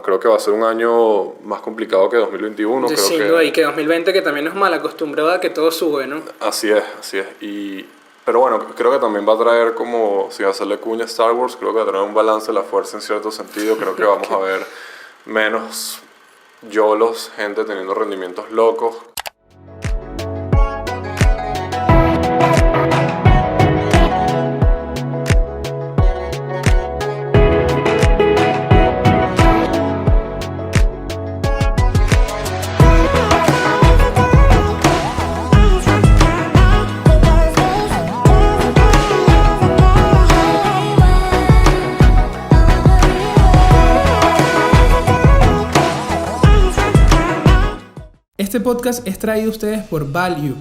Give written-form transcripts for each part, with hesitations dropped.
Creo que va a ser un año más complicado que 2021. Sí, sin duda, y que 2020 que también nos mal acostumbrado a que todo sube, ¿no? Así es. Pero bueno, creo que también va a traer como, si hacerle cuña a Star Wars, creo que va a traer un balance de la fuerza en cierto sentido. Creo que vamos a ver menos yolos, gente teniendo rendimientos locos. Este podcast es traído a ustedes por Value,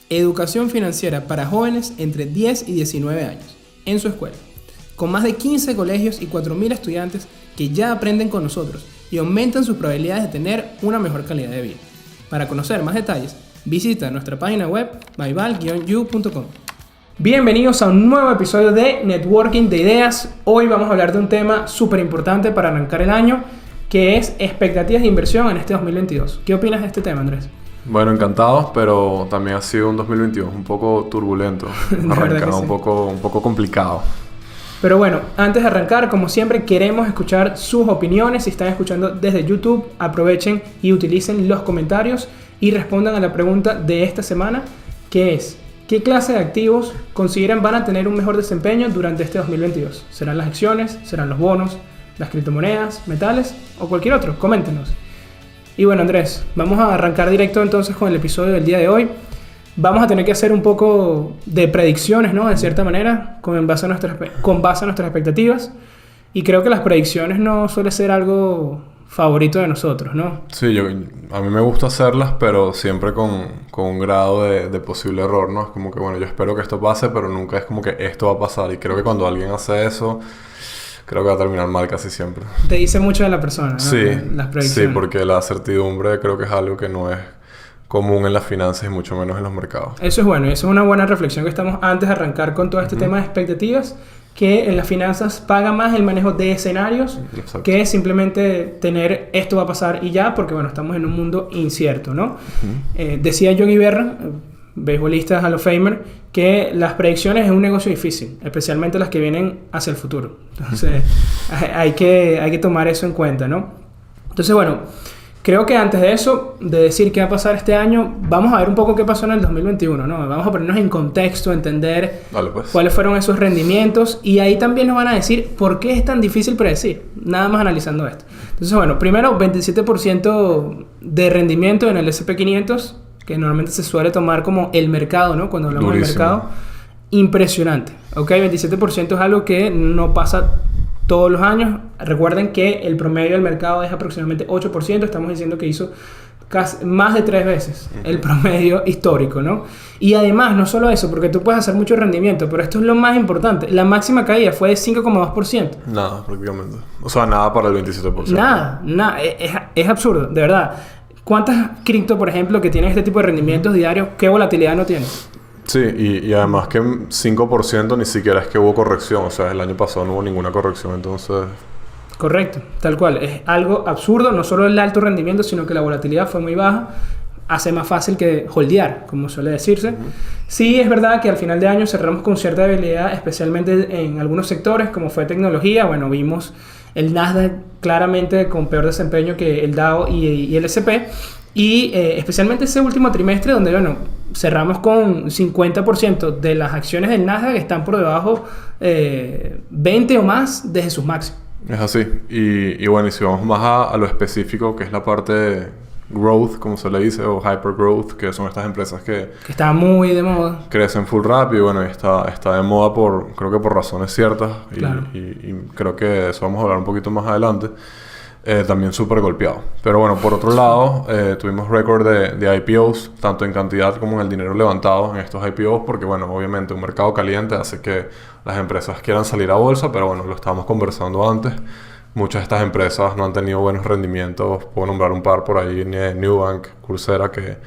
educación financiera para jóvenes entre 10 y 19 años, en su escuela, con más de 15 colegios y 4.000 estudiantes que ya aprenden con nosotros y aumentan sus probabilidades de tener una mejor calidad de vida. Para conocer más detalles, visita nuestra página web myval-u.com. Bienvenidos a un nuevo episodio de Networking de Ideas. Hoy vamos a hablar de un tema súper importante para arrancar el año, que es expectativas de inversión en este 2022. ¿Qué opinas de este tema, Andrés? Bueno, encantados, pero también ha sido un 2022 un poco turbulento, arrancado sí. un poco complicado. Pero bueno, antes de arrancar, como siempre, queremos escuchar sus opiniones. Si están escuchando desde YouTube, aprovechen y utilicen los comentarios y respondan a la pregunta de esta semana, que es: ¿qué clase de activos consideran van a tener un mejor desempeño durante este 2022? ¿Serán las acciones? ¿Serán los bonos? ¿Las criptomonedas? ¿Metales? ¿O cualquier otro? Coméntenos. Y bueno, Andrés, vamos a arrancar directo entonces con el episodio del día de hoy. Vamos a tener que hacer un poco de predicciones, ¿no? De cierta manera, con base a nuestras expectativas. Y creo que las predicciones no suele ser algo favorito de nosotros, ¿no? Sí, a mí me gusta hacerlas, pero siempre con un grado de posible error, ¿no? Es como que, bueno, yo espero que esto pase, pero nunca es como que esto va a pasar. Y creo que cuando alguien hace eso, creo que va a terminar mal casi siempre. Te dice mucho de la persona, ¿no? Sí, las predicciones. Sí, porque la certidumbre creo que es algo que no es común en las finanzas y mucho menos en los mercados. Eso es bueno, y eso es una buena reflexión que estamos antes de arrancar con todo este tema de expectativas, que en las finanzas paga más el manejo de escenarios. Exacto. Que simplemente tener esto va a pasar y ya, porque bueno, estamos en un mundo incierto, ¿no? Decía Yogi Berra, beisbolista Hall of Famer, que las predicciones es un negocio difícil, especialmente las que vienen hacia el futuro. Entonces hay que tomar eso en cuenta, ¿no? Entonces bueno, creo que antes de eso, de decir qué va a pasar este año, vamos a ver un poco qué pasó en el 2021, ¿no? Vamos a ponernos en contexto, entender cuáles fueron esos rendimientos, y ahí también nos van a decir por qué es tan difícil predecir, nada más analizando esto. Entonces bueno, primero 27% de rendimiento en el S&P 500, que normalmente se suele tomar como el mercado, ¿no? Cuando hablamos del mercado. Impresionante, ¿ok? 27% es algo que no pasa todos los años. Recuerden que el promedio del mercado es aproximadamente 8%. Estamos diciendo que hizo casi más de 3 veces el promedio histórico, ¿no? Y además, no solo eso, porque tú puedes hacer mucho rendimiento, pero esto es lo más importante. La máxima caída fue de 5,2%. Nada, prácticamente. O sea, nada para el 27%. Nada. Es absurdo, de verdad. ¿Cuántas cripto, por ejemplo, que tienen este tipo de rendimientos diarios, qué volatilidad no tienen? Sí, y además que 5% ni siquiera es que hubo corrección. O sea, el año pasado no hubo ninguna corrección, entonces... Correcto, tal cual. Es algo absurdo, no solo el alto rendimiento, sino que la volatilidad fue muy baja. Hace más fácil que holdear, como suele decirse. Sí, es verdad que al final de año cerramos con cierta debilidad, especialmente en algunos sectores, como fue tecnología. Bueno, vimos el Nasdaq claramente con peor desempeño que el Dow y el S&P. Y especialmente ese último trimestre, donde bueno, cerramos con 50% de las acciones del Nasdaq que están por debajo 20 o más desde sus máximos. Es así. Y bueno, y si vamos más a lo específico, que es la parte de growth, como se le dice, o hyper growth, que son estas empresas que están muy de moda, crecen full rápido, y bueno, está de moda creo que por razones ciertas. Claro. Y creo que de eso vamos a hablar un poquito más adelante. También súper golpeado. Pero bueno, por otro lado, tuvimos récord de IPOs, tanto en cantidad como en el dinero levantado en estos IPOs, porque bueno, obviamente un mercado caliente hace que las empresas quieran salir a bolsa, pero bueno, lo estábamos conversando antes. Muchas de estas empresas no han tenido buenos rendimientos. Puedo nombrar un par por ahí, Nubank, Coursera, que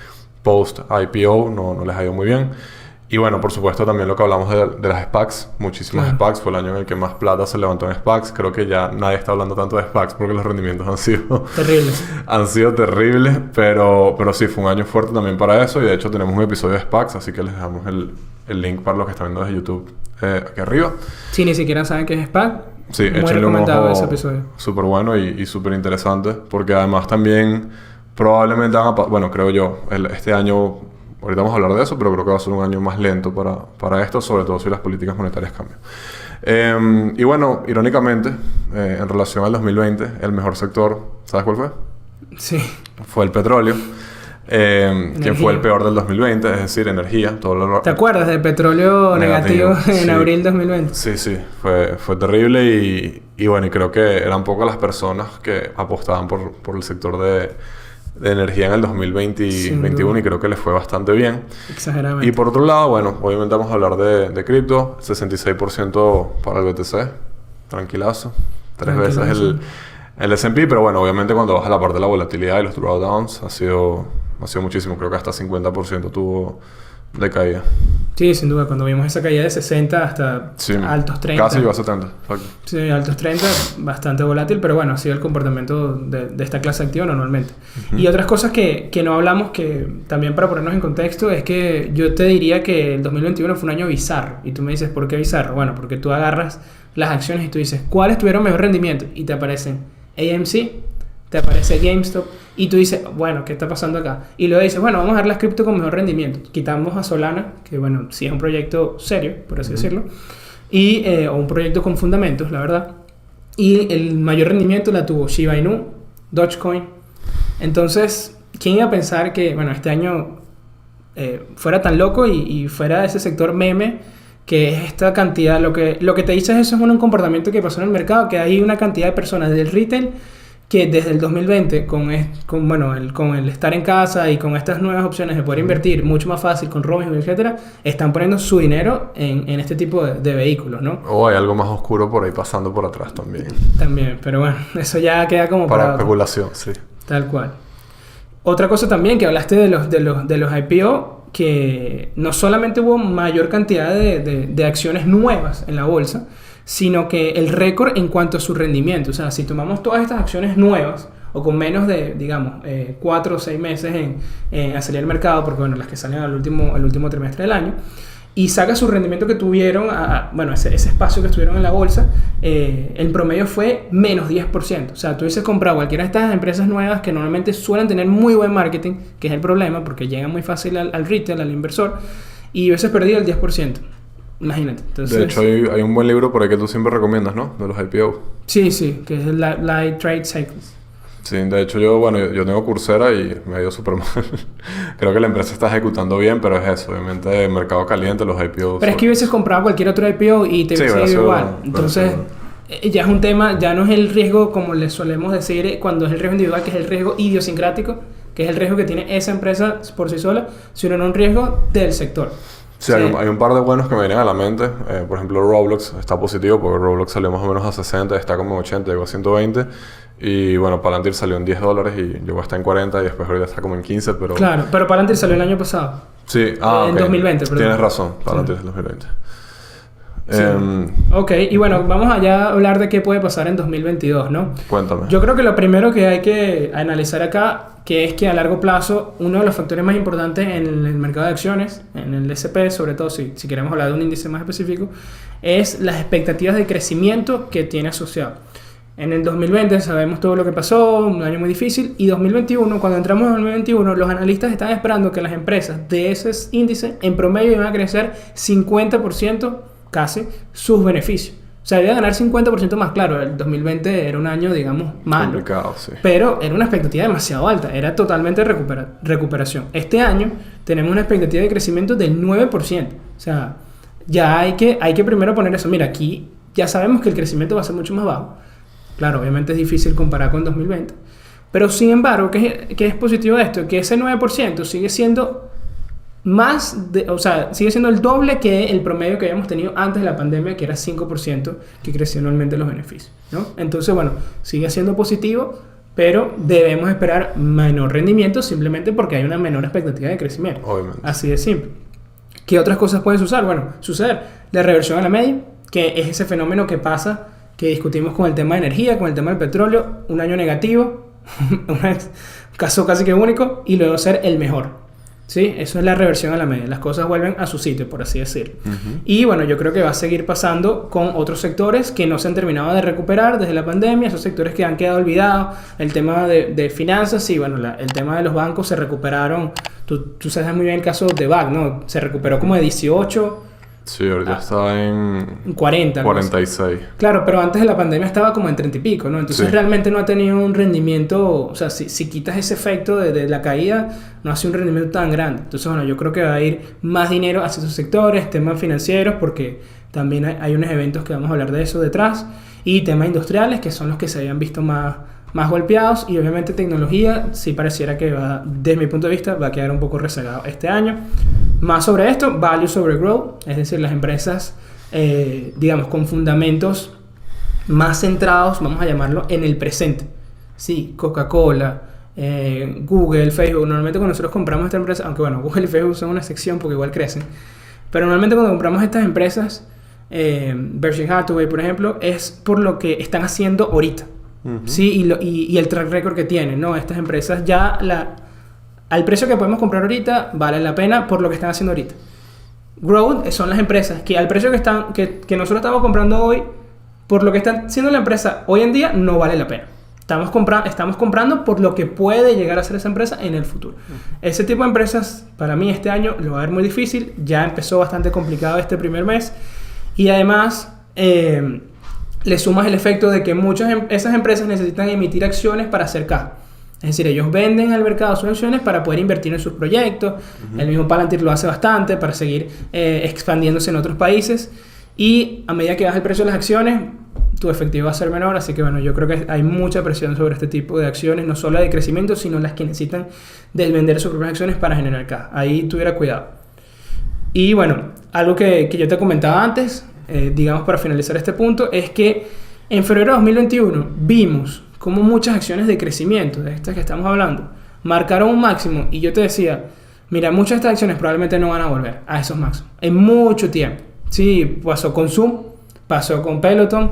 post IPO no les ha ido muy bien. Y bueno, por supuesto también lo que hablamos de las SPACs, muchísimas SPACs, fue el año en el que más plata se levantó en SPACs. Creo que ya nadie está hablando tanto de SPACs porque los rendimientos han sido terribles, pero sí, fue un año fuerte también para eso y de hecho tenemos un episodio de SPACs, así que les dejamos el link para los que están viendo desde YouTube aquí arriba. Si ni siquiera saben qué es SPAC, sí, échenle un ojo, ese episodio. Súper bueno y súper interesante porque además también probablemente bueno, creo yo, este año... Ahorita vamos a hablar de eso, pero creo que va a ser un año más lento para esto, sobre todo si las políticas monetarias cambian. Y bueno, irónicamente, en relación al 2020, el mejor sector, ¿sabes cuál fue? Sí. Fue el petróleo. Que fue el peor del 2020, es decir, energía. ¿Te acuerdas del petróleo negativo en abril 2020? Sí. Fue terrible y bueno, y creo que eran pocas las personas que apostaban por el sector de energía en el 2021 y creo que les fue bastante bien. Exageradamente. Y por otro lado, bueno, obviamente vamos a hablar de cripto. 66% para el BTC. Tranquilazo. 3 veces el S&P, pero bueno, obviamente cuando vas a la parte de la volatilidad y los drawdowns ha sido muchísimo. Creo que hasta 50% tuvo de caída. Sí, sin duda. Cuando vimos esa caída de 60 hasta altos 30. Casi llegó a 70. Exacto. Sí, altos 30. Bastante volátil, pero bueno, ha sido el comportamiento de esta clase activa normalmente. Uh-huh. Y otras cosas que no hablamos, que también para ponernos en contexto, es que yo te diría que el 2021 fue un año bizarro. Y tú me dices, ¿por qué bizarro? Bueno, porque tú agarras las acciones y tú dices, ¿cuáles tuvieron mejor rendimiento? Y te aparecen AMC, te aparece GameStop y tú dices, bueno, ¿qué está pasando acá? Y luego dices, bueno, vamos a ver las cripto con mejor rendimiento. Quitamos a Solana, que bueno, sí es un proyecto serio, por así decirlo, y, o un proyecto con fundamentos, la verdad. Y el mayor rendimiento la tuvo Shiba Inu, Dogecoin. Entonces, ¿quién iba a pensar que, bueno, este año fuera tan loco y fuera ese sector meme, que es esta cantidad, lo que te dice eso es un comportamiento que pasó en el mercado, que hay una cantidad de personas del retail que desde el 2020, con el estar en casa y con estas nuevas opciones de poder invertir mucho más fácil con Robinhood, etcétera, están poniendo su dinero en este tipo de vehículos, ¿no? O hay algo más oscuro por ahí pasando por atrás también. También, pero bueno, eso ya queda como para especulación, sí. Tal cual. Otra cosa también que hablaste de los IPO, que no solamente hubo mayor cantidad de acciones nuevas en la bolsa, sino que el récord en cuanto a su rendimiento. O sea, si tomamos todas estas acciones nuevas o con menos de, digamos, 4 o 6 meses en salir al mercado, porque bueno, las que salen al último trimestre del año, y saca su rendimiento que tuvieron, ese espacio que estuvieron en la bolsa, el promedio fue menos 10%. O sea, tú hubieses comprado cualquiera de estas empresas nuevas que normalmente suelen tener muy buen marketing, que es el problema, porque llegan muy fácil al retail, al inversor, y hubieses perdido el 10%. Imagínate. Entonces, de hecho, hay un buen libro por ahí que tú siempre recomiendas, ¿no? De los IPO. Sí, que es el Light Trade Cycles. Sí, de hecho yo tengo Coursera y me ha ido súper mal. Creo que la empresa está ejecutando bien, pero es eso. Obviamente, mercado caliente, los IPO... Pero es que hubieses comprado cualquier otro IPO y te hubiese ido igual. Entonces, ya es un tema, ya no es el riesgo, como le solemos decir, cuando es el riesgo individual, que es el riesgo idiosincrático, que es el riesgo que tiene esa empresa por sí sola, sino un riesgo del sector. Sí, hay un par de buenos que me vienen a la mente. Por ejemplo, Roblox está positivo porque Roblox salió más o menos a 60, está como en 80, llegó a 120. Y bueno, Palantir salió en $10 y llegó hasta en 40 y después ahorita está como en 15, pero... Claro, pero Palantir salió el año pasado. Sí, en 2020, perdón. Tienes razón, Palantir es 2020. Sí. Ok, y bueno, vamos allá a hablar de qué puede pasar en 2022, ¿no? Cuéntame. Yo creo que lo primero que hay que analizar acá, que es que a largo plazo, uno de los factores más importantes en el mercado de acciones, en el S&P, sobre todo si queremos hablar de un índice más específico, es las expectativas de crecimiento que tiene asociado. En el 2020 sabemos todo lo que pasó, un año muy difícil, y 2021, cuando entramos en 2021, los analistas están esperando que las empresas de ese índice en promedio iban a crecer 50% casi sus beneficios. O sea, iba a ganar 50% más. Claro, el 2020 era un año, digamos, malo. Complicado, sí. Pero era una expectativa demasiado alta. Era totalmente recuperación. Este año tenemos una expectativa de crecimiento del 9%. O sea, ya hay que primero poner eso. Mira, aquí ya sabemos que el crecimiento va a ser mucho más bajo. Claro, obviamente es difícil comparar con 2020. Pero sin embargo, ¿qué es positivo de esto? Que ese 9% sigue siendo sigue siendo el doble que el promedio que habíamos tenido antes de la pandemia, que era 5% que creció anualmente los beneficios, ¿no? Entonces, bueno, sigue siendo positivo, pero debemos esperar menor rendimiento simplemente porque hay una menor expectativa de crecimiento. Obviamente. Así de simple. ¿Qué otras cosas pueden suceder? La reversión a la media, que es ese fenómeno que pasa, que discutimos con el tema de energía, con el tema del petróleo, un año negativo, un caso casi que único, y luego ser el mejor. ¿Sí? Eso es la reversión a la media. Las cosas vuelven a su sitio, por así decirlo. Y bueno, yo creo que va a seguir pasando con otros sectores que no se han terminado de recuperar desde la pandemia, esos sectores que han quedado olvidados. El tema de finanzas, sí, bueno, el tema de los bancos se recuperaron. Tú sabes muy bien el caso de BAC, ¿no? Se recuperó como de 18... Sí, ahorita está en 40. 46. ¿No? Claro, pero antes de la pandemia estaba como en 30 y pico, ¿no? Entonces realmente no ha tenido un rendimiento... O sea, si quitas ese efecto de la caída, no ha sido un rendimiento tan grande. Entonces, bueno, yo creo que va a ir más dinero hacia esos sectores, temas financieros, porque también hay unos eventos que vamos a hablar de eso detrás, y temas industriales, que son los que se habían visto más golpeados, y obviamente tecnología sí pareciera que va, desde mi punto de vista, va a quedar un poco rezagado este año. Más sobre esto, value sobre growth, es decir, las empresas, digamos, con fundamentos más centrados, vamos a llamarlo, en el presente. Sí, Coca-Cola, Google, Facebook. Normalmente cuando nosotros compramos esta empresa, aunque bueno, Google y Facebook son una sección porque igual crecen, pero normalmente cuando compramos estas empresas, Berkshire Hathaway, por ejemplo, es por lo que están haciendo ahorita. Sí, y el track record que tienen, ¿no? Estas empresas ya al precio que podemos comprar ahorita vale la pena por lo que están haciendo ahorita. Growth son las empresas que al precio que nosotros estamos comprando hoy, por lo que está haciendo la empresa hoy en día, no vale la pena. Estamos comprando por lo que puede llegar a ser esa empresa en el futuro. Ese tipo de empresas, para mí este año lo va a ver muy difícil. Ya empezó bastante complicado este primer mes. Y además, le sumas el efecto de que esas empresas necesitan emitir acciones para hacer caja. Es decir, ellos venden al mercado sus acciones para poder invertir en sus proyectos. El mismo Palantir lo hace bastante para seguir expandiéndose en otros países. Y a medida que baja el precio de las acciones, tu efectivo va a ser menor. Así que bueno, yo creo que hay mucha presión sobre este tipo de acciones, no solo de crecimiento, sino las que necesitan desvender sus propias acciones para generar caja. Ahí tuviera cuidado. Y bueno, algo que yo te comentaba antes, digamos para finalizar este punto, es que en febrero de 2021 vimos como muchas acciones de crecimiento, de estas que estamos hablando, marcaron un máximo, y yo te decía, mira, muchas de estas acciones probablemente no van a volver a esos máximos en mucho tiempo. Sí, pasó con Zoom, pasó con Peloton,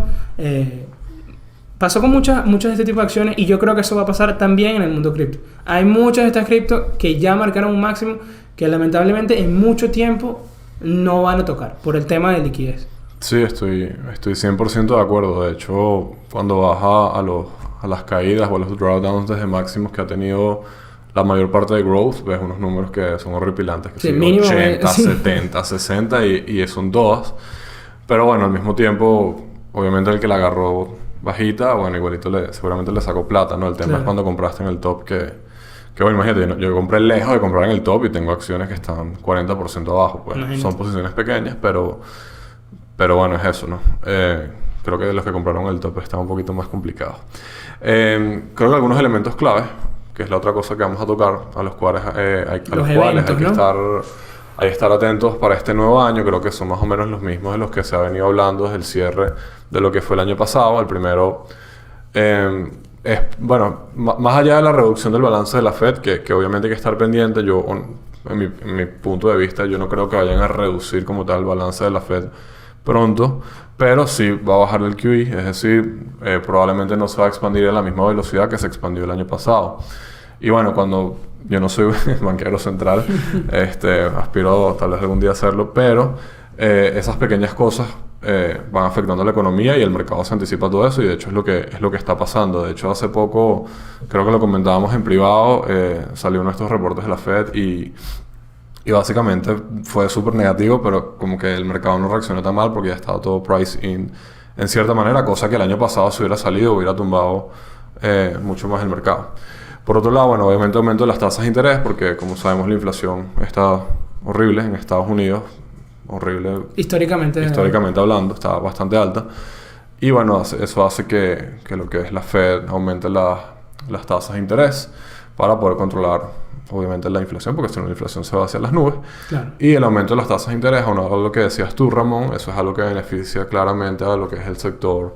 pasó con muchas de este tipo de acciones, y yo creo que eso va a pasar también en el mundo cripto. Hay muchas de estas cripto que ya marcaron un máximo que lamentablemente en mucho tiempo no van a tocar por el tema de liquidez. Sí, estoy 100% de acuerdo. De hecho, cuando baja a las caídas o a los drawdowns desde máximos que ha tenido la mayor parte de growth, ves unos números que son horripilantes, que sí, son mínimo 80, 70, 60 y son todas. Pero bueno, al mismo tiempo, obviamente el que la agarró bajita, bueno, igualito seguramente le sacó plata, ¿no? El tema es cuando compraste en el top que bueno, imagínate, yo compré lejos de comprar en el top y tengo acciones que están 40% abajo, pues. Imagínate. Son posiciones pequeñas, pero bueno, es eso, ¿no? Creo que los que compraron el top están un poquito más complicados. Creo que algunos elementos claves, que es la otra cosa que vamos a tocar, a los cuales hay que estar atentos para este nuevo año. Creo que son más o menos los mismos de los que se ha venido hablando desde el cierre de lo que fue el año pasado. El primero es, bueno, más allá de la reducción del balance de la Fed, que obviamente hay que estar pendiente. En mi punto de vista, yo no creo que vayan a reducir como tal el balance de la Fed pronto, pero sí va a bajar el QE, es decir, probablemente no se va a expandir a la misma velocidad que se expandió el año pasado. Y bueno, cuando yo no soy banquero central, aspiro tal vez algún día a hacerlo, pero esas pequeñas cosas van afectando la economía y el mercado se anticipa a todo eso, y de hecho es lo que está pasando. De hecho, hace poco, creo que lo comentábamos en privado, salió uno de estos reportes de la Fed y básicamente fue súper negativo, pero como que el mercado no reaccionó tan mal porque ya estaba todo price in en cierta manera, cosa que el año pasado si hubiera salido hubiera tumbado mucho más el mercado. Por otro lado, bueno, obviamente aumento de las tasas de interés, porque como sabemos la inflación está horrible en Estados Unidos, horrible históricamente hablando, está bastante alta, y bueno, eso hace que lo que es la Fed aumente las tasas de interés para poder controlar obviamente la inflación, porque si no la inflación se va hacia las nubes. Claro. Y el aumento de las tasas de interés, aunado a lo que decías tú, Ramón, eso es algo que beneficia claramente a lo que es el sector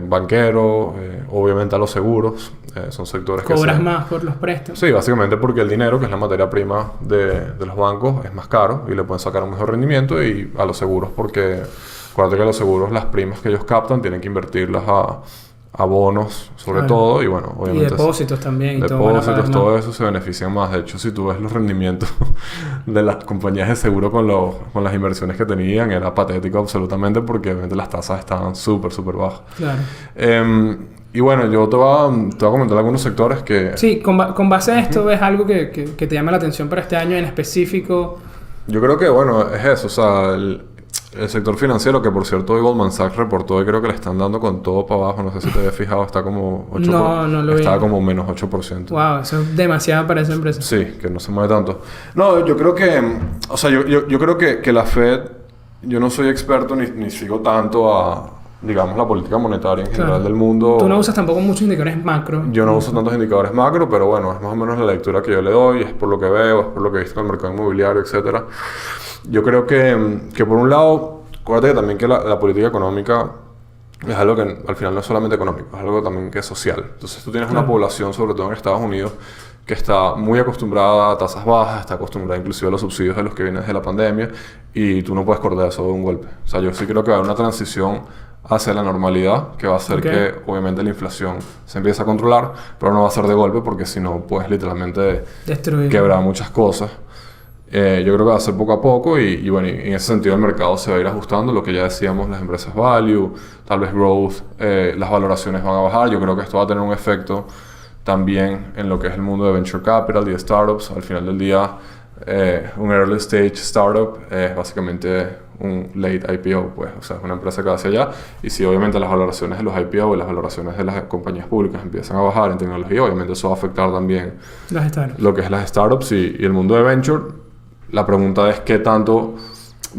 banquero, obviamente a los seguros. Son sectores que ¿Cobras más por los préstamos? Sí, básicamente porque el dinero, que es la materia prima de los bancos, es más caro y le pueden sacar un mejor rendimiento, y a los seguros porque, acuérdate que los seguros, las primas que ellos captan, tienen que invertirlas a bonos, sobre todo, y bueno, obviamente... Y depósitos también. Depósitos, todo eso se benefician más. De hecho, si tú ves los rendimientos de las compañías de seguro con las inversiones que tenían, era patético absolutamente, porque obviamente las tasas estaban súper, súper bajas. Claro. Y bueno, yo te voy a comentar algunos sectores que... Sí, con base a esto, ¿ves algo que te llama la atención para este año en específico? Yo creo que, bueno, es eso. O sea, el sector financiero, que por cierto hoy Goldman Sachs reportó y creo que le están dando con todo para abajo. No sé si te habías fijado, está como 8%. No lo vi. Está como menos 8%. Wow, eso es demasiado para esa empresa. Sí, que no se mueve tanto. No, yo creo que... O sea, yo creo que la Fed... Yo no soy experto ni sigo tanto a... digamos, la política monetaria en general del mundo. Tú no usas tampoco muchos indicadores macro. Yo no uso tantos indicadores macro, pero bueno, es más o menos la lectura que yo le doy, es por lo que veo, es por lo que he visto en el mercado inmobiliario, etcétera. Yo creo que por un lado, acuérdate que también que la política económica es algo que al final no es solamente económico, es algo también que es social. Entonces tú tienes una población, sobre todo en Estados Unidos, que está muy acostumbrada a tasas bajas, está acostumbrada inclusive a los subsidios de los que vienen de la pandemia, y tú no puedes cortar eso de un golpe. O sea, yo sí creo que va a haber una transición hacia la normalidad, que va a hacer que obviamente la inflación se empiece a controlar, pero no va a ser de golpe, porque si no puedes literalmente quebrar muchas cosas. Yo creo que va a ser poco a poco, y bueno, en ese sentido el mercado se va a ir ajustando. Lo que ya decíamos, las empresas value, tal vez growth, las valoraciones van a bajar. Yo creo que esto va a tener un efecto también en lo que es el mundo de venture capital y de startups. Al final del día, un early stage startup es básicamente un late IPO, pues, o sea, es una empresa que va hacia allá, y si obviamente las valoraciones de los IPO y las valoraciones de las compañías públicas empiezan a bajar en tecnología, obviamente eso va a afectar también lo que es las startups y el mundo de venture. La pregunta es qué tanto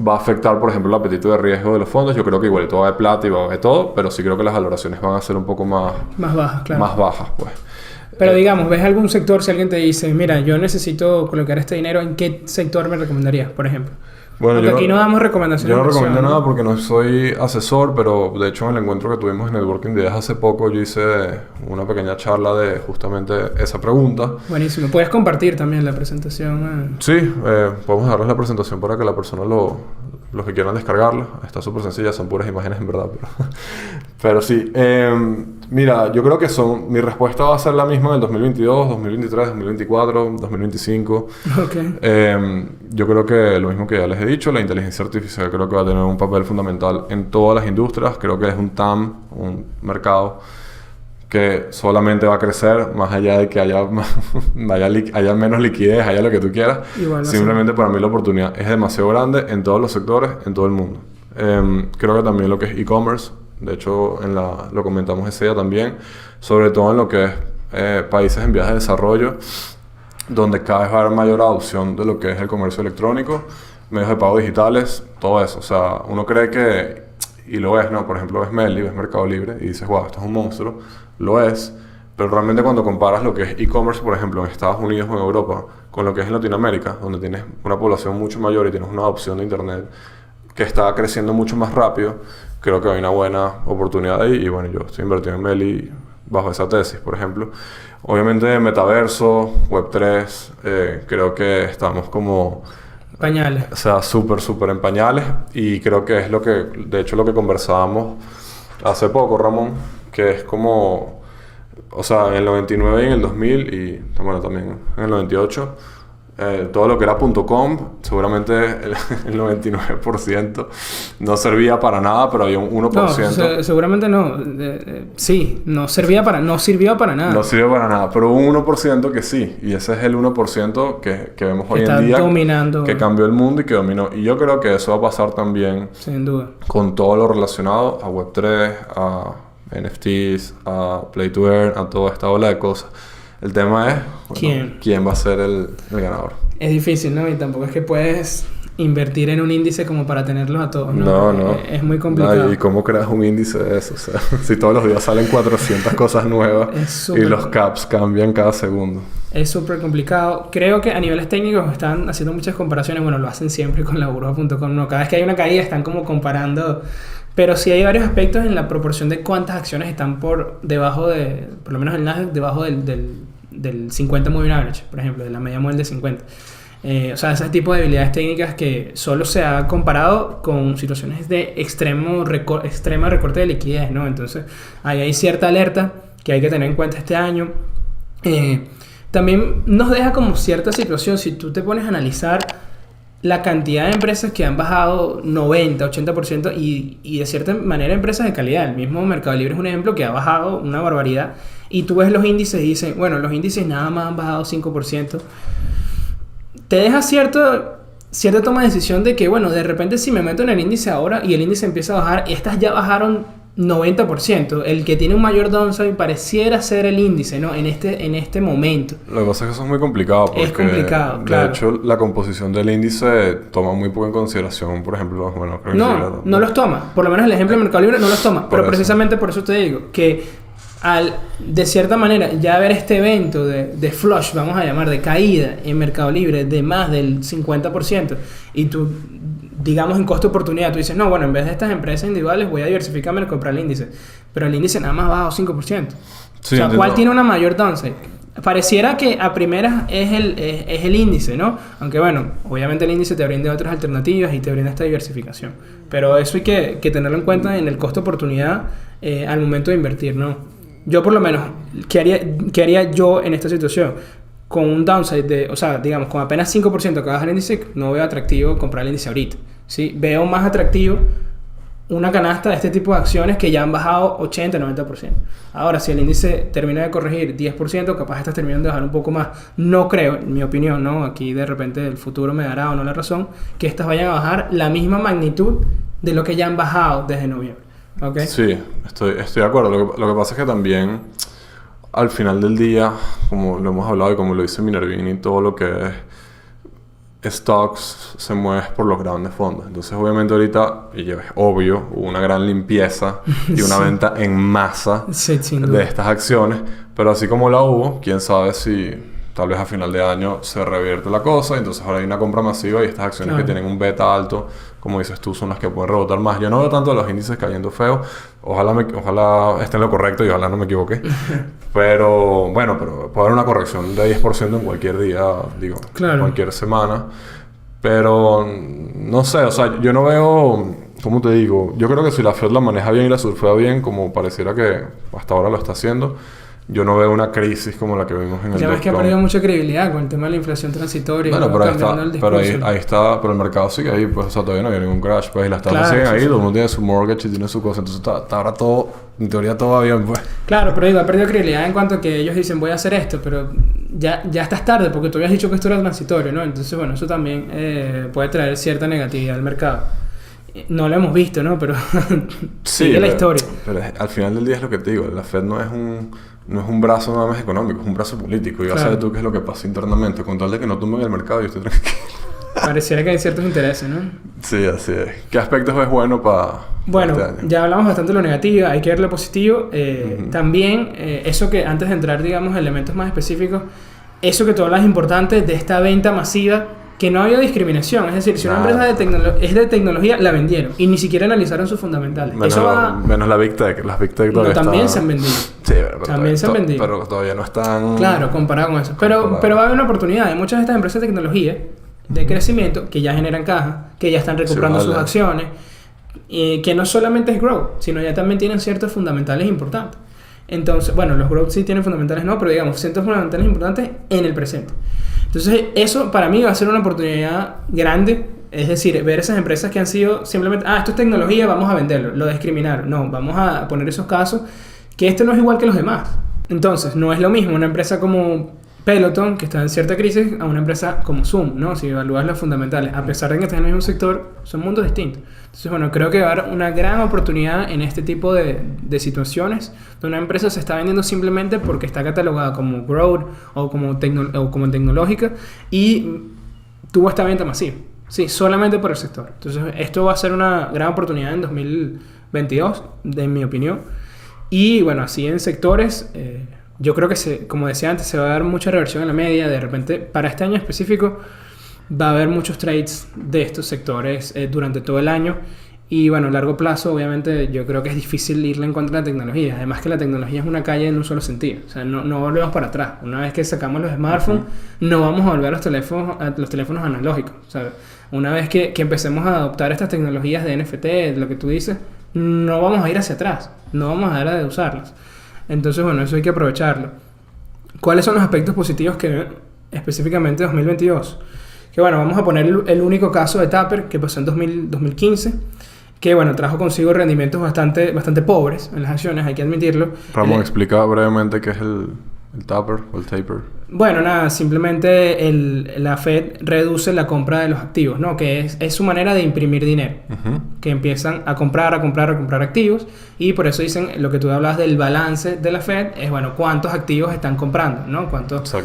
va a afectar, por ejemplo, el apetito de riesgo de los fondos. Yo creo que igual todo va de plata y va de todo, pero sí creo que las valoraciones van a ser un poco más bajas, claro. Más bajas, pues. Pero digamos, ¿ves algún sector? Si alguien te dice, mira, yo necesito colocar este dinero, ¿en qué sector me recomendarías, por ejemplo? Bueno, porque aquí no damos recomendaciones. Yo no recomiendo nada porque no soy asesor, pero de hecho en el encuentro que tuvimos en Networking Ideas hace poco, yo hice una pequeña charla de justamente esa pregunta. Buenísimo. ¿Puedes compartir también la presentación? Sí, podemos darles la presentación para que la persona los que quieran descargarla. Está súper sencilla, son puras imágenes en verdad. Pero sí, mira, yo creo que mi respuesta va a ser la misma en el 2022, 2023, 2024, 2025. Okay. Yo creo que lo mismo que ya les he dicho, la inteligencia artificial creo que va a tener un papel fundamental en todas las industrias. Creo que es un TAM, un mercado que solamente va a crecer más allá de que haya menos liquidez, haya lo que tú quieras. Igual, simplemente para mí la oportunidad es demasiado grande en todos los sectores, en todo el mundo. Creo que también lo que es e-commerce, de hecho lo comentamos ese día también, sobre todo en lo que es países en vías de desarrollo, donde cada vez va a haber mayor adopción de lo que es el comercio electrónico, medios de pago digitales, todo eso. O sea, uno cree que, y lo es, ¿no? Por ejemplo, ves Meli, ves Mercado Libre y dices, wow, esto es un monstruo. Lo es, pero realmente cuando comparas lo que es e-commerce, por ejemplo, en Estados Unidos o en Europa, con lo que es en Latinoamérica, donde tienes una población mucho mayor y tienes una adopción de Internet que está creciendo mucho más rápido, creo que hay una buena oportunidad ahí. Y bueno, yo estoy invertido en Meli bajo esa tesis, por ejemplo. Obviamente, metaverso, Web3, creo que estamos como... pañales. O sea, súper en pañales. Y creo que es de hecho, lo que conversábamos hace poco, Ramón, que es como... O sea, en el 99 y en el 2000, y bueno, también en el 98... todo lo que era .com, seguramente el 99% no servía para nada, pero había un 1%. No, seguramente no. Sí, no sirvió para nada. No sirvió para nada, pero hubo un 1% que sí. Y ese es el 1% que vemos hoy en día. Dominando. Que cambió el mundo y que dominó. Y yo creo que eso va a pasar también. Sin duda. Con todo lo relacionado a Web3, a NFTs, a Play to Earn, a toda esta ola de cosas. El tema es, bueno, ¿quién va a ser el ganador? Es difícil, ¿no? Y tampoco es que puedes invertir en un índice como para tenerlos a todos, ¿no? No. Es muy complicado. No, ¿y cómo creas un índice de eso? O sea, si todos los días salen 400 cosas nuevas y los caps cambian cada segundo. Es súper complicado. Creo que a niveles técnicos están haciendo muchas comparaciones. Bueno, lo hacen siempre con la burbuja.com, ¿no? Cada vez que hay una caída están como comparando Pero sí hay varios aspectos en la proporción de cuántas acciones están por debajo de, por lo menos el Nasdaq, debajo del 50 Moving Average, por ejemplo, de la media móvil de 50. O sea, ese tipo de habilidades técnicas que solo se ha comparado con situaciones de extrema recorte de liquidez, ¿no? Entonces, ahí hay cierta alerta que hay que tener en cuenta este año. También nos deja como cierta situación, si tú te pones a analizar la cantidad de empresas que han bajado 90, 80% y de cierta manera empresas de calidad. El mismo Mercado Libre es un ejemplo que ha bajado una barbaridad. Y tú ves los índices y dices, bueno, los índices nada más han bajado 5%. Te deja cierta toma de decisión de que, bueno, de repente si me meto en el índice ahora y el índice empieza a bajar, estas ya bajaron 90%. El que tiene un mayor downside pareciera ser el índice, ¿no? En este momento. Lo que pasa es que eso es muy complicado. Porque, es complicado, claro. De hecho, la composición del índice toma muy poco en consideración, por ejemplo, bueno, creo que no los toma. Por lo menos el ejemplo de Mercado Libre no los toma. Pero precisamente por eso te digo que al, de cierta manera, ya ver este evento de flush, vamos a llamar, de caída en Mercado Libre de más del 50%, y tú, digamos, en costo-oportunidad, tú dices, no, bueno, en vez de estas empresas individuales voy a diversificarme y comprar el índice. Pero el índice nada más ha bajado 5%. Sí, o sea, ¿cuál tiene una mayor downside? Pareciera que a primeras es el índice, ¿no? Aunque bueno, obviamente el índice te brinda otras alternativas y te brinda esta diversificación. Pero eso hay que tenerlo en cuenta en el costo-oportunidad al momento de invertir, ¿no? Yo por lo menos, ¿qué haría yo en esta situación? Con un downside de, o sea, digamos, con apenas 5% que baja el índice, no veo atractivo comprar el índice ahorita, ¿sí? Veo más atractivo una canasta de este tipo de acciones que ya han bajado 80-90%. Ahora, si el índice termina de corregir 10%, capaz estas terminan de bajar un poco más. No creo, en mi opinión, ¿no? Aquí de repente el futuro me dará o no la razón, que estas vayan a bajar la misma magnitud de lo que ya han bajado desde noviembre. ¿Okay? Sí, estoy de acuerdo. Lo que pasa es que también al final del día, como lo hemos hablado y como lo dice Minervini, y todo lo que es stocks se mueve por los grandes fondos. Entonces obviamente ahorita, y es obvio, hubo una gran limpieza y una venta en masa de estas acciones, pero así como la hubo, quién sabe si tal vez a final de año se revierte la cosa, entonces ahora hay una compra masiva y estas acciones que tienen un beta alto, como dices tú, son las que pueden rebotar más. Yo no veo tanto los índices cayendo feo, ojalá esté en lo correcto y ojalá no me equivoque, pero bueno, pero puede haber una corrección de 10% en cualquier día, digo, cualquier semana, pero no sé, o sea, yo no veo, ¿cómo te digo? Yo creo que si la Fed la maneja bien y la surfea bien, como pareciera que hasta ahora lo está haciendo, yo no veo una crisis como la que vimos en el ya ves que ha perdido mucha credibilidad con el tema de la inflación transitoria. Bueno, pero ahí está, pero el mercado sigue ahí, pues, o sea, todavía no había ningún crash, pues, y las tasas siguen ahí, todo el mundo tiene su mortgage y tiene su cosa, entonces está ahora todo, en teoría todo va bien, pues. Claro, pero digo, ha perdido credibilidad en cuanto a que ellos dicen, voy a hacer esto, pero ya estás tarde, porque tú habías dicho que esto era transitorio, ¿no? Entonces, bueno, eso también puede traer cierta negatividad al mercado. No lo hemos visto, ¿no? Pero sigue la historia. Pero al final del día es lo que te digo, la Fed no es un brazo nada más económico, es un brazo político. Y ya sabes tú qué es lo que pasa internamente, con tal de que no tumben el mercado y estoy tranquilo. Pareciera que hay ciertos intereses, ¿no? Sí, así es. ¿Qué aspectos ves bueno para este año? Ya hablamos bastante de lo negativo, hay que ver lo positivo. También, eso que antes de entrar, digamos, elementos más específicos, eso que tú hablas es importante de esta venta masiva, que no había discriminación. Es decir, si una empresa es de tecnología, la vendieron y ni siquiera analizaron sus fundamentales. Menos la Big Tech. Las Big Tech todavía también se han vendido. Sí, también se han vendido. Pero todavía no están... Claro, comparado con eso. Pero va a haber una oportunidad. Hay muchas de estas empresas de tecnología de crecimiento que ya generan caja, que ya están recuperando sus acciones, que no solamente es growth, sino ya también tienen ciertos fundamentales importantes. Entonces, bueno, los growth sí tienen fundamentales, no, pero digamos, ciertos fundamentales importantes en el presente. Entonces, eso para mí va a ser una oportunidad grande. Es decir, ver esas empresas que han sido simplemente, esto es tecnología, vamos a venderlo, lo discriminaron. No, vamos a poner esos casos que esto no es igual que los demás. Entonces, no es lo mismo una empresa como Peloton, que está en cierta crisis, a una empresa como Zoom, ¿no? Si evalúas los fundamentales, a pesar de que estén en el mismo sector, son mundos distintos. Entonces, bueno, creo que va a haber una gran oportunidad en este tipo de situaciones donde una empresa se está vendiendo simplemente porque está catalogada como growth o como tecnológica y tuvo esta venta masiva. Sí, solamente por el sector. Entonces, esto va a ser una gran oportunidad en 2022, en mi opinión. Y bueno, así en sectores... yo creo que, como decía antes, se va a dar mucha reversión en la media. De repente, para este año específico, va a haber muchos trades de estos sectores durante todo el año. Y bueno, a largo plazo, obviamente, yo creo que es difícil irle en contra de la tecnología. Además que la tecnología es una calle en un solo sentido. O sea, no volvemos para atrás. Una vez que sacamos los smartphones, no vamos a volver a los teléfonos analógicos. O sea, una vez que empecemos a adoptar estas tecnologías de NFT, lo que tú dices, no vamos a ir hacia atrás. No vamos a dejar de usarlas. Entonces, bueno, eso hay que aprovecharlo. ¿Cuáles son los aspectos positivos que específicamente 2022? Que bueno, vamos a poner el único caso de Tapper que pasó en 2015, que bueno, trajo consigo rendimientos bastante pobres en las acciones, hay que admitirlo. Ramón, explica brevemente qué es el Tapper o el Taper. Bueno, nada, simplemente la Fed reduce la compra de los activos, ¿no? Que es su manera de imprimir dinero. Que empiezan a comprar activos, y por eso dicen lo que tú hablabas del balance de la Fed, es bueno, cuántos activos están comprando, ¿no? Cuántos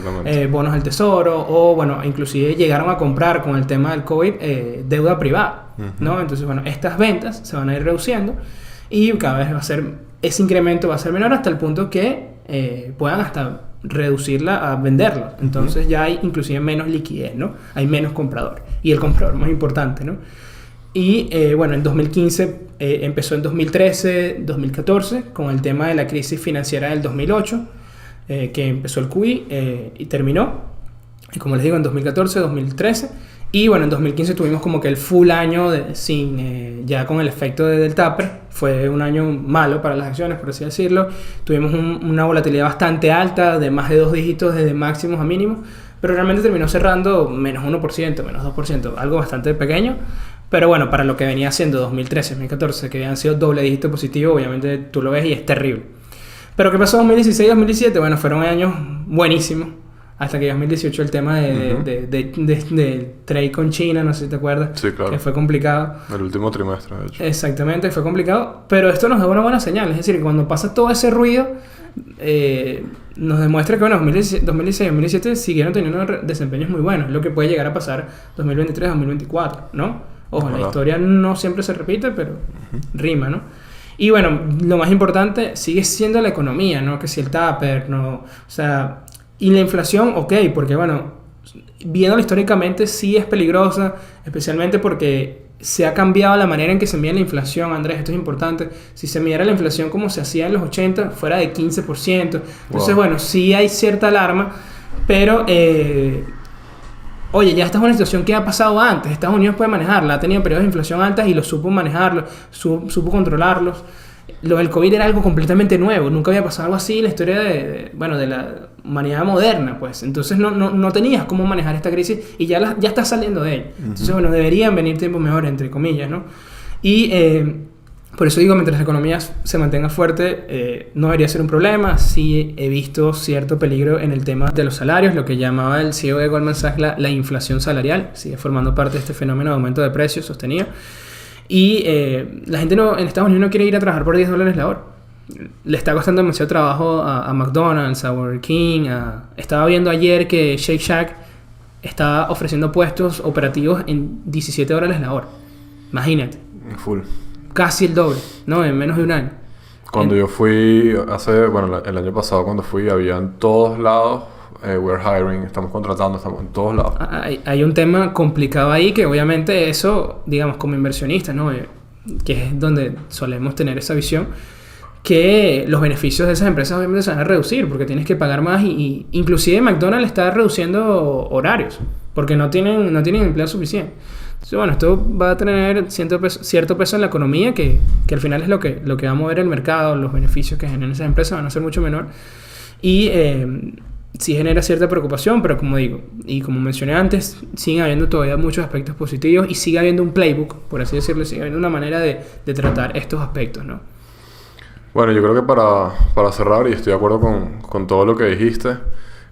bonos del tesoro, o bueno, inclusive llegaron a comprar con el tema del COVID deuda privada, ¿no? Entonces, bueno, estas ventas se van a ir reduciendo y cada vez ese incremento va a ser menor hasta el punto que puedan hasta reducirla a venderlo. Entonces ya hay inclusive menos liquidez, ¿no? Hay menos comprador. Y el comprador más importante, ¿no? Y bueno, en 2015 empezó en 2013, 2014 con el tema de la crisis financiera del 2008, que empezó el QE y terminó, y como les digo, en 2014, 2013. Y bueno, en 2015 tuvimos como que el full año ya con el efecto del Tapper. Fue un año malo para las acciones, por así decirlo. Tuvimos una volatilidad bastante alta, de más de 2 dígitos desde máximos a mínimos, pero realmente terminó cerrando menos 1%, menos 2%, algo bastante pequeño. Pero bueno, para lo que venía siendo 2013, 2014, que habían sido doble dígito positivo, obviamente tú lo ves y es terrible. Pero ¿qué pasó en 2016 2017? Bueno, fueron años buenísimos. Hasta que en 2018 el tema de trade con China, no sé si te acuerdas. Sí, claro. Que fue complicado. El último trimestre, de hecho. Exactamente, fue complicado. Pero esto nos da una buena señal. Es decir, que cuando pasa todo ese ruido, nos demuestra que, bueno, 2016 2017 siguieron teniendo desempeños muy buenos. Lo que puede llegar a pasar 2023, 2024, ¿no? Ojo, la historia no siempre se repite, pero rima, ¿no? Y bueno, lo más importante sigue siendo la economía, ¿no? Que si el Tapper, ¿no? O sea... Y la inflación, ok, porque bueno, viéndolo históricamente sí es peligrosa, especialmente porque se ha cambiado la manera en que se mide la inflación, Andrés, esto es importante. Si se midiera la inflación como se hacía en los 80, fuera de 15%. Entonces, bueno, sí hay cierta alarma, pero, oye, ya esta es una situación que ha pasado antes. Estados Unidos puede manejarla, ha tenido periodos de inflación altas y lo supo manejarlo, supo controlarlos. Lo del COVID era algo completamente nuevo, nunca había pasado algo así en la historia de la humanidad moderna, pues. Entonces no tenías cómo manejar esta crisis y ya estás saliendo de ella. Entonces, bueno, deberían venir tiempos mejores, entre comillas, ¿no? Y por eso digo, mientras la economía se mantenga fuerte, no debería ser un problema. Sí he visto cierto peligro en el tema de los salarios, lo que llamaba el CEO de Goldman Sachs la inflación salarial, sigue formando parte de este fenómeno de aumento de precios sostenido. Y la gente en Estados Unidos no quiere ir a trabajar por $10 la hora. Le está costando demasiado trabajo a McDonald's, a Burger King. Estaba viendo ayer que Shake Shack está ofreciendo puestos operativos en $17 la hora. Imagínate. Full. Casi el doble, ¿no? En menos de un año. Cuando yo fui el año pasado cuando fui, había en todos lados... we're hiring, estamos contratando, estamos en todos lados. Hay un tema complicado ahí que obviamente eso, digamos, como inversionistas, ¿no? Que es donde solemos tener esa visión, que los beneficios de esas empresas obviamente se van a reducir porque tienes que pagar más y inclusive McDonald's está reduciendo horarios porque no tienen empleo suficiente. Entonces, bueno, esto va a tener cierto peso en la economía que al final es lo que va a mover el mercado. Los beneficios que generan esas empresas van a ser mucho menor y sí genera cierta preocupación, pero como digo, y como mencioné antes, siguen habiendo todavía muchos aspectos positivos y sigue habiendo un playbook, por así decirlo, sigue habiendo una manera de tratar estos aspectos, ¿no? Bueno, yo creo que para cerrar, y estoy de acuerdo con todo lo que dijiste,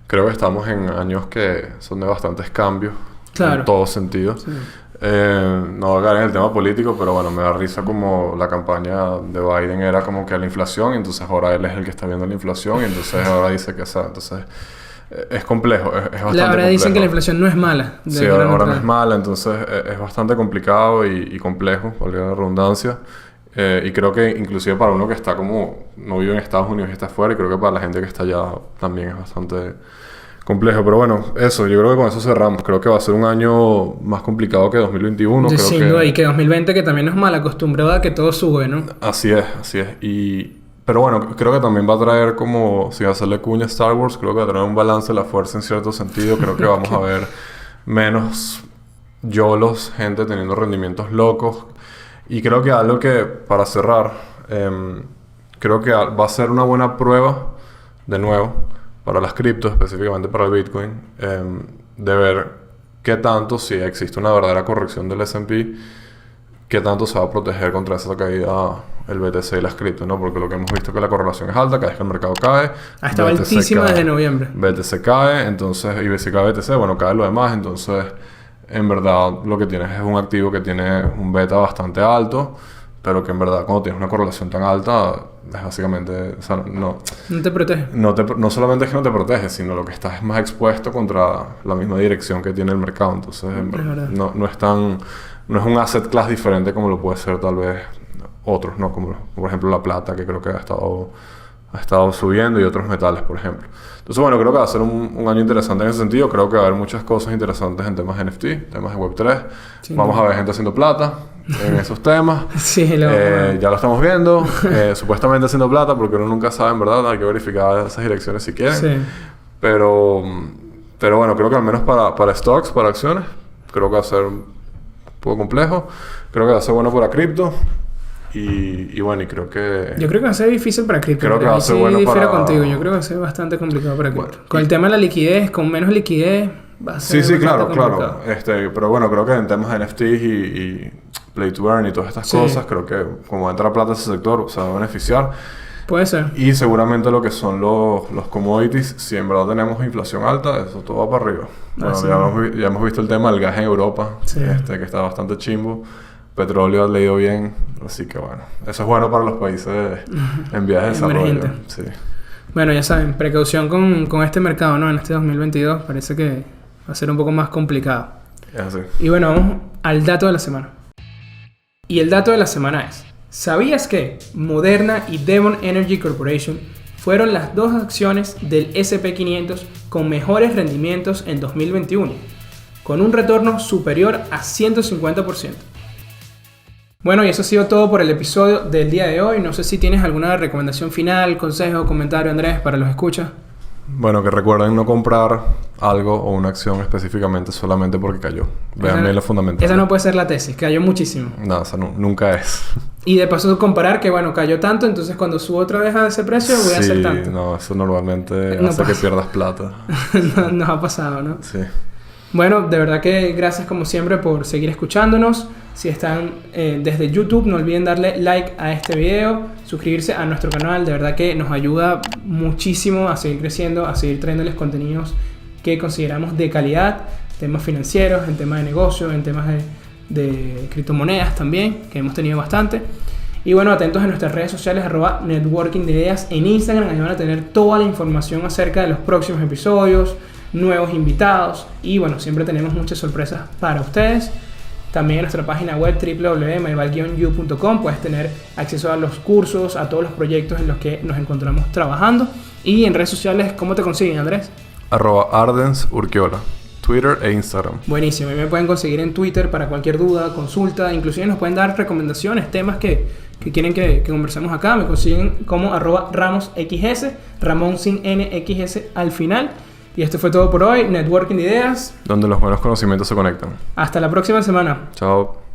creo que estamos en años que son de bastantes cambios, en todos sentidos. Sí. No voy a caer en el tema político, pero bueno, me da risa como la campaña de Biden era como que la inflación, y entonces ahora él es el que está viendo la inflación, y entonces ahora dice que esa... Entonces, es complejo, es bastante complejo. Ahora dicen que la inflación no es mala. Sí, ahora no es mala, entonces es bastante complicado y complejo, valga la redundancia. Y creo que inclusive para uno que está como... no vive en Estados Unidos y está afuera, y creo que para la gente que está allá también es bastante Complejo, pero bueno, eso, yo creo que con eso cerramos. Creo que va a ser un año más complicado que 2021. Sí, sin duda, y que 2020 que también nos mal acostumbrado a que todo sube, ¿no? Así es. Pero bueno, creo que también va a traer como, si va a hacerle cuña a Star Wars, creo que va a traer un balance de la fuerza en cierto sentido. Creo que vamos a ver menos yolos, gente teniendo rendimientos locos. Y creo que algo que, para cerrar, creo que va a ser una buena prueba, de nuevo, para las criptos, específicamente para el Bitcoin, de ver qué tanto, si existe una verdadera corrección del S&P, qué tanto se va a proteger contra esa caída el BTC y las criptos, ¿no? Porque lo que hemos visto es que la correlación es alta, cada vez que el mercado cae. Está altísima desde noviembre. BTC cae, entonces, y si cae BTC, bueno, cae lo demás, entonces, en verdad, lo que tienes es un activo que tiene un beta bastante alto, pero que en verdad, cuando tienes una correlación tan alta, es básicamente, o sea, no te protege. No solamente es que no te protege, sino lo que estás es más expuesto contra la misma dirección que tiene el mercado. Entonces, no es un asset class diferente como lo puede ser tal vez otros, ¿no? Como por ejemplo la plata, que creo que ha estado subiendo, y otros metales, por ejemplo. Entonces, bueno, creo que va a ser un año interesante en ese sentido. Creo que va a haber muchas cosas interesantes en temas de NFT, temas de Web3. Sí, vamos a ver gente haciendo plata en esos temas. Sí, ya lo estamos viendo. Supuestamente haciendo plata, porque uno nunca sabe, en verdad. Hay que verificar esas direcciones si quieren. Sí. Pero bueno, creo que al menos para stocks, para acciones, creo que va a ser un poco complejo. Creo que va a ser bueno para cripto. Y bueno, y creo que... Yo creo que va a ser difícil para cripto. Creo que va a ser bueno para... contigo. Yo creo que va a ser bastante complicado para cripto. Con el tema de la liquidez, con menos liquidez, va a ser claro. Pero bueno, creo que en temas de NFTs y Play to Earn y todas estas cosas, creo que como entra plata a ese sector, se va a beneficiar. Puede ser. Y seguramente lo que son los commodities, si en verdad tenemos inflación alta, eso todo va para arriba. Bueno, ya hemos visto el tema del gas en Europa, que está bastante chimbo. Petróleo ha leído bien, así que bueno, eso es bueno para los países en vías de desarrollo. Sí. Bueno, ya saben, precaución con este mercado, ¿no? En este 2022 parece que va a ser un poco más complicado. Es así. Y bueno, vamos al dato de la semana. Y el dato de la semana es: ¿sabías que Moderna y Devon Energy Corporation fueron las dos acciones del S&P 500 con mejores rendimientos en 2021, con un retorno superior a 150%? Bueno, y eso ha sido todo por el episodio del día de hoy. No sé si tienes alguna recomendación final, consejo, comentario, Andrés, para los escuchas. Bueno, que recuerden no comprar algo o una acción específicamente solamente porque cayó. Vean bien lo fundamental. Esa no puede ser la tesis, cayó muchísimo. No, esa nunca es. Y de paso comparar que, bueno, cayó tanto, entonces cuando subo otra vez a ese precio voy a hacer tanto. No, eso normalmente hace que pierdas plata. Nos ha pasado, ¿no? Sí. Bueno, de verdad que gracias como siempre por seguir escuchándonos. Si están desde YouTube, no olviden darle like a este video, suscribirse a nuestro canal. De verdad que nos ayuda muchísimo a seguir creciendo, a seguir trayéndoles contenidos que consideramos de calidad, temas financieros, en temas de negocio, en temas de criptomonedas también, que hemos tenido bastante. Y bueno, atentos a nuestras redes sociales, @networking de ideas en Instagram. Ahí van a tener toda la información acerca de los próximos episodios, nuevos invitados, y bueno, siempre tenemos muchas sorpresas para ustedes. También en nuestra página web www.myval-you.com puedes tener acceso a los cursos, a todos los proyectos en los que nos encontramos trabajando. Y en redes sociales, ¿cómo te consiguen, Andrés? @ardensurquiola, Twitter e Instagram. Buenísimo, y me pueden conseguir en Twitter para cualquier duda, consulta, inclusive nos pueden dar recomendaciones, temas que quieren que conversemos acá. Me consiguen como @RamosXS, Ramón sin NXS al final. Y esto fue todo por hoy. Networking de Ideas, donde los buenos conocimientos se conectan. Hasta la próxima semana. Chao.